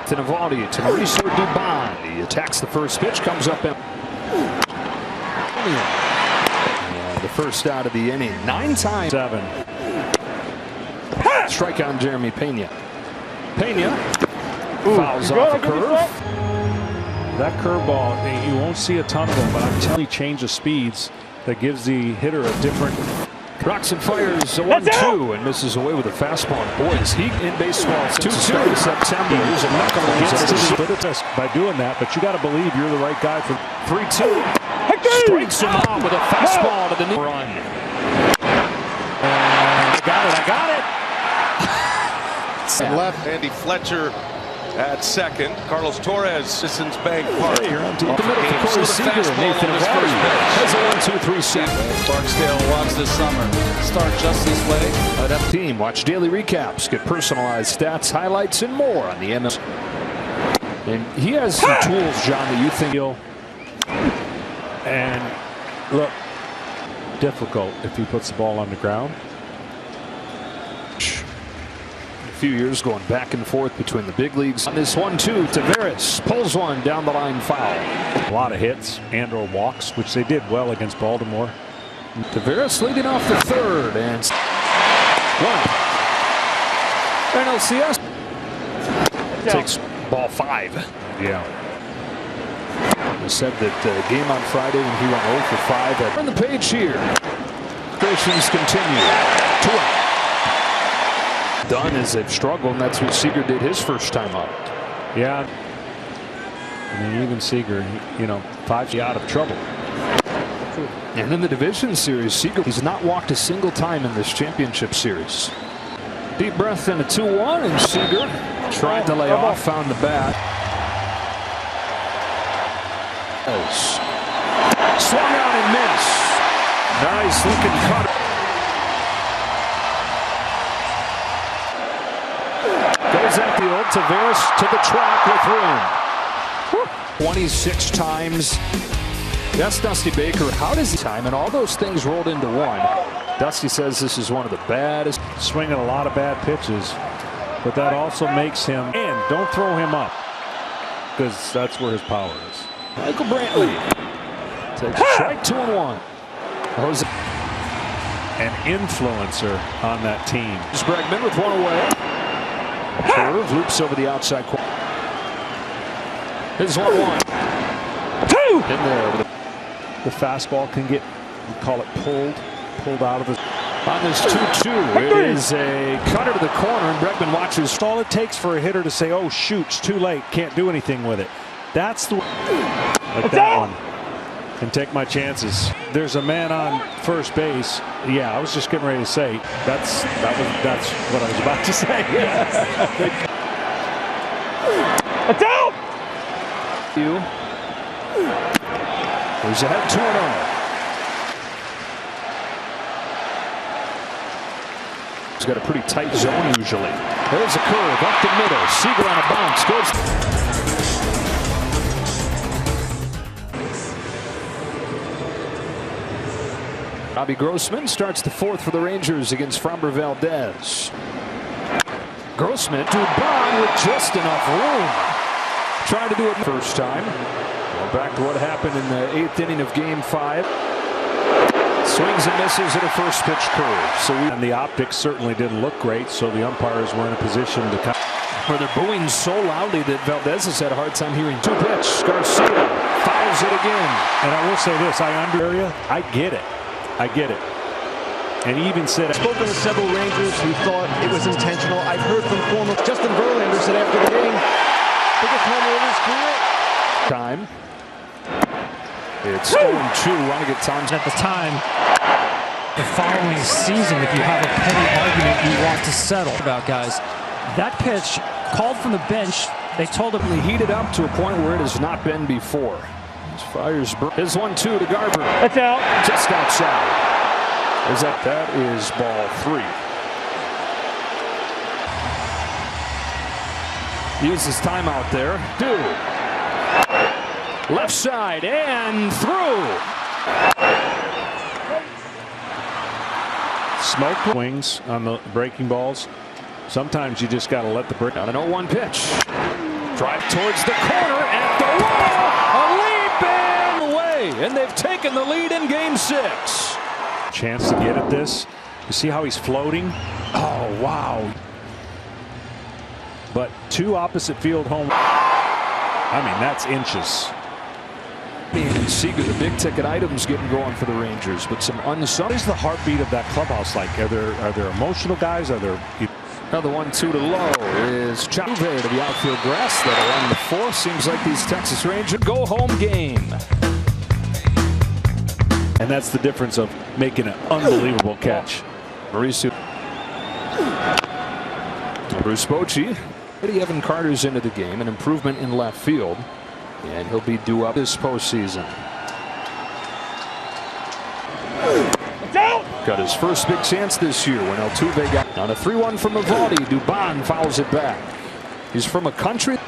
to Navaldi to Mauricio Dubon. He attacks the first pitch, comes up and the first out of the inning. 9 times. 7. Strike on Jeremy Pena. Pena fouls off a curve. That curveball, you won't see a ton of them, but I'm telling you, change of speeds that gives the hitter a different. Rocks and fires a 1-2 and misses away with a fastball. Boys, heat in baseball since the start of September. Here's a knuckle against the split test by doing that, but you got to believe you're the right guy for 3-2. Strikes him out with a fastball to the knee. Run. I got it. Left, Andy Fletcher at second. Carlos Torres, Citizens Bank Park. Hey, you're on the middle for Corey Seager. Nathan Navarro has a 1-2-3 set. Barksdale wants this summer start just this way. That team. Watch daily recaps, get personalized stats, highlights, and more on the MLB. And he has some tools, John, that you think he'll. And look, difficult if he puts the ball on the ground. A few years going back and forth between the big leagues. On this 1-2, Taveras pulls one down the line, foul. A lot of hits and or walks, which they did well against Baltimore. Taveras leading off the third and one. ALCS takes ball 5. Yeah. He said that game on Friday when he went 0 for 5. On the page here. Creations continue. 2 out. Done as they've struggled, and that's what Seager did his first time up. Yeah. I mean, even Seager, 5 out of trouble. And in the division series, Seager, he's not walked a single time in this championship series. Deep breath and a 2-1, and Seager tried to lay off, found the bat. Swung out and missed. Nice looking cut. Goes outfield, Taveras to the track with room. 26 times. That's Dusty Baker. How does he time? And all those things rolled into one. Dusty says this is one of the baddest. Swinging a lot of bad pitches, but that also makes him. And don't throw him up, because that's where his power is. Michael Brantley takes a strike, 2-1. Jose, an influencer on that team. Bregman with one away. Curve loops over the outside corner. Here's 1-1. 2 in there. The fastball can get, we call it pulled out of his. On this 2-2, it is a cutter to the corner, and Bregman watches. That's all it takes for a hitter to say, "Oh shoot, it's too late, can't do anything with it." That's the like that one. Can take my chances. There's a man on first base. Yeah, I was just getting ready to say that's what I was about to say. It's out. He's ahead 2-0. He's got a pretty tight zone usually. There's a curve up the middle. Seager on a bounce goes. Robbie Grossman starts the 4th for the Rangers against Framber Valdez. Grossman to Bond with just enough room. Trying to do it first time. Well, back to what happened in the 8th inning of Game 5. Swings and misses at a first pitch curve. And the optics certainly didn't look great, so the umpires were in a position to come. Where they're booing so loudly that Valdez has had a hard time hearing. 2 pitch. Garcia fires it again. And I will say this, I get it. I get it. And he even said, I've spoken with several Rangers who thought it was intentional. I've heard from former Justin Verlander said after the game, biggest homer of his career. Time. It's 0-2. Want to get Tom's at the time. The following season, if you have a petty argument you want to settle about, guys, that pitch called from the bench. They told him he heated up to a point where it has not been before. Fires his 1-2 to Garber. That's out. Just outside. That is ball 3. Uses timeout there. 2. Left side and through. Smoke wings on the breaking balls. Sometimes you just got to let the break. On an 0-1 pitch. Drive towards the corner at the wall. A leap in away, and they've taken the lead in Game 6. Chance to get at this. You see how he's floating? Oh, wow. But two opposite field home. I mean, that's inches. And Seager, the big ticket items getting going for the Rangers, but some unsung. What is the heartbeat of that clubhouse like? Are there emotional guys? Are there? Another 1-2 to low is Altuve to the outfield grass. That'll end the fourth. Seems like these Texas Rangers go home game. And that's the difference of making an unbelievable catch. Bruce Bochy. Evan Carter's into the game, an improvement in left field, and he'll be due up this postseason. Got his first big chance this year when Altuve got on a 3-1 from Evaldi. Dubon fouls it back. He's from a country.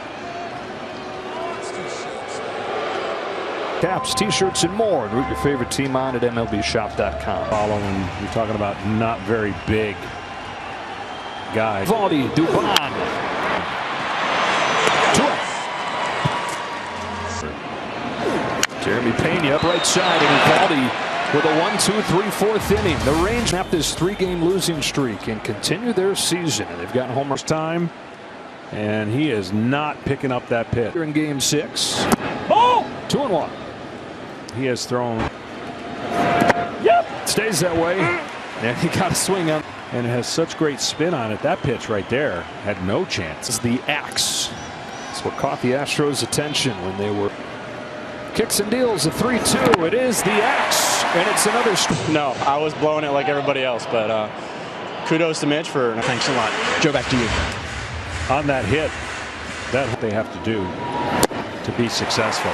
Caps, t-shirts, and more. And root your favorite team on at MLBshop.com. Following, you're talking about not very big guy. Evaldi, Dubon. Jeremy Pena up right side, and Evaldi with a 1-2-3-4 inning. The Rangers snapped this 3-game losing streak and continue their season. And they've gotten homers time, and he is not picking up that pitch. In Game 6. Ball! 2-1. He has thrown. Yep. Stays that way. And he got a swing on. And it has such great spin on it. That pitch right there had no chance. It's the axe. That's what caught the Astros' attention when they were. Kicks and deals a 3-2. It is the axe, and it's another. No, I was blowing it like everybody else, but kudos to Mitch for. Thanks a lot. Joe, back to you. On that hit, that's what they have to do to be successful.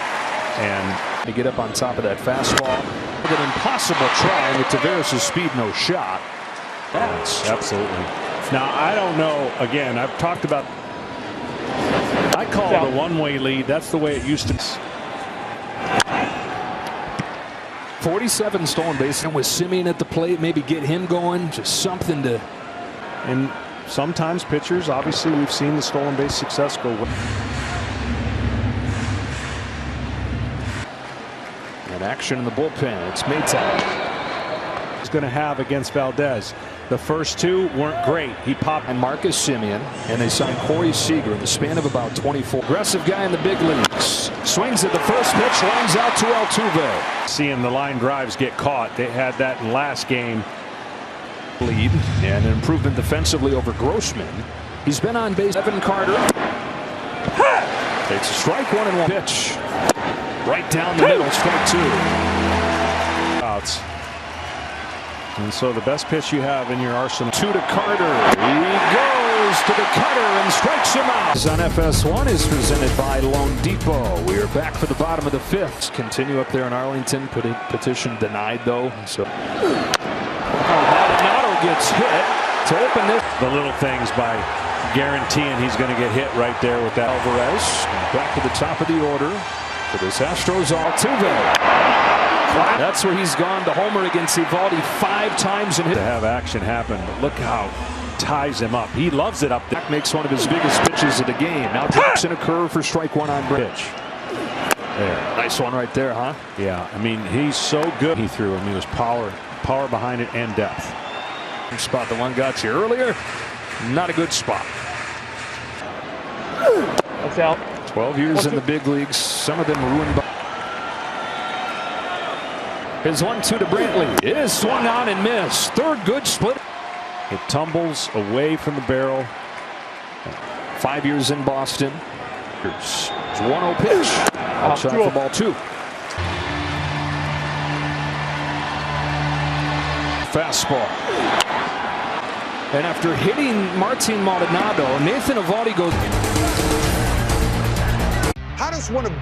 And to get up on top of that fastball. With an impossible try, and with Tavares' speed, no shot. Yes, absolutely. Now, I don't know. Again, I've talked about. I call it a one-way lead. That's the way it used to be. 47 stolen bases, and with Simeon at the plate, maybe get him going. Just something to. And sometimes pitchers, obviously, we've seen the stolen base success go. And action in the bullpen. It's Maytag. He's going to have against Valdez. The first two weren't great. He popped. And Marcus Simeon, and they signed Corey Seager in the span of about 24. Aggressive guy in the big leagues. Swings at the first pitch, lines out to Altuve. Seeing the line drives get caught. They had that in last game. Lead and an improvement defensively over Grossman. He's been on base. Evan Carter takes a strike, 1-1 pitch. Right down the middle, strike 2. Outs. And so the best pitch you have in your arsenal. 2 to Carter. He goes to the cutter and strikes him out. On FS1 is presented by Loan Depot. We are back for the bottom of the 5th. Continue up there in Arlington. Petition denied though. So Maldonado gets hit to open this. The little things by guaranteeing he's going to get hit right there with that. Alvarez back to the top of the order for this Astros Altuve. That's where he's gone to homer against Evaldi 5 times and hit. To have action happen, but look how ties him up. He loves it up there. Makes one of his biggest pitches of the game. Now drops in a curve for strike 1 on pitch. There. Nice one right there, huh? Yeah, I mean, he's so good. He threw him. He was power behind it and depth. Spot the one got you earlier. Not a good spot. That's out. 12 years in the big leagues. Some of them ruined by. His 1-2 to Brantley is swung on and missed. Third good split. It tumbles away from the barrel. 5 years in Boston. It's 1-0 pitch. Outside for ball 2. Fastball. And after hitting Martin Maldonado, Nathan Evaldi goes. How does one of